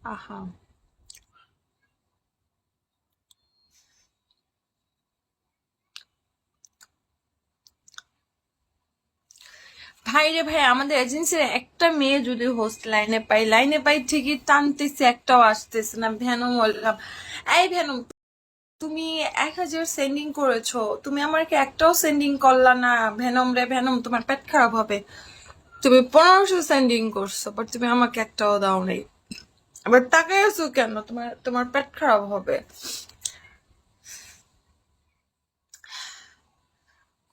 আহা, ভাই রে ভাই, আমাদের এজেন্সির একটা মেয়ে যদি হোস্ট লাইনে পাই ঠিকই টানতেছে, একটাও আসতেছে না। ভ্যানম বললাম, এই ভ্যানম, তুমি 1,000 সেন্ডিং করেছো, তুমি আমাকে একটাও সেন্ডিং করলা না। ভ্যানম রে ভ্যানম, তোমার পেট খারাপ হবে। তুমি 1500 সেন্ডিং করছো, বাট তুমি আমাকে একটাও দাও নাই। আবার তাকাই আছো কেন? তোমার তোমার পেট খারাপ হবে।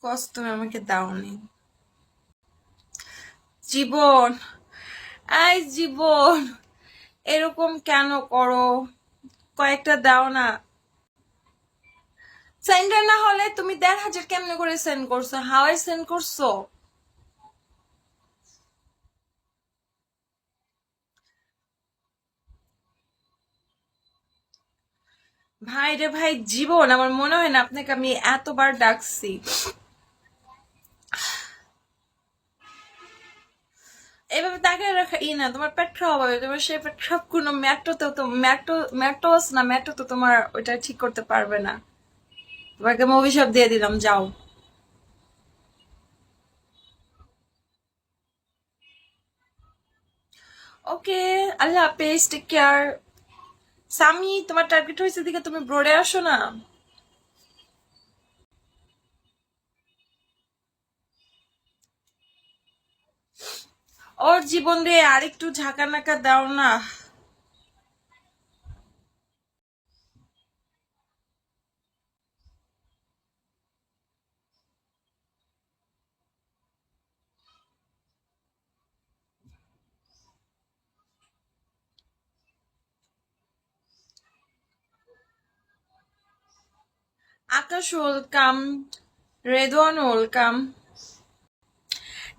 কস তুমি আমাকে দাওনি। জীবন, এই জীবন, এরকম কেন করো? কয়েকটা দাও না। সেন্ডার না হলে তুমি 1,500 কেমনে করে সেন্ড করছো? হাওয়াই সেন্ড করছো? ভাই রে ভাই, জীবন, আমার মনে হয় না আপনাকে আমি এতবার ডাকছি। এভাবে তাকিয়ে রাখা না, তোমার পেট খাওয়া হবে। তোমার সেই পেট খারাপ কোনো ম্যাক্টোস না, ম্যাটো তো তোমার ওইটা ঠিক করতে পারবে না। তোমাকে আমি অভিশাপ দিয়ে দিলাম, যাও। ওকে, আল্লাহ হাফেজ, টেক কেয়ার। সামি, তোমার টার্গেট হয়েছে দিকে তুমি ব্রোডে আসো না। ওর জীবন রে আরেকটু ঝাঁকা নাকা দাও না। আকাশ ওয়েলকাম, রেদওয়ান ওয়েলকাম।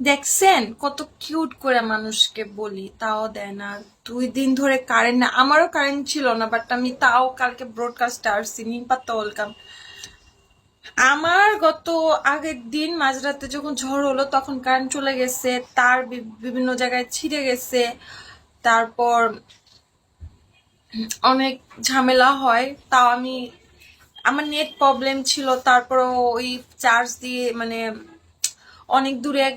দেখছেন কত কিউট করে মানুষকে বলি, তাও দেয় না। 2 দিন ধরে কারেন্ট না, আমারও কারেন্ট ছিল না, বাট আমি তাও কালকে ব্রডকাস্ট আসছি। নিমপাত্তা ওয়েলকাম। আমার গত আগের দিন মাঝরাতে যখন ঝড় হলো তখন কারেন্ট চলে গেছে, তার বিভিন্ন জায়গায় ছিঁড়ে গেছে। তারপর অনেক ঝামেলা হয়। তাও আমি, আমার নেট প্রবলেম ছিল, তারপরও ওই চার্জ দিয়ে মানে অনেক দূরে এক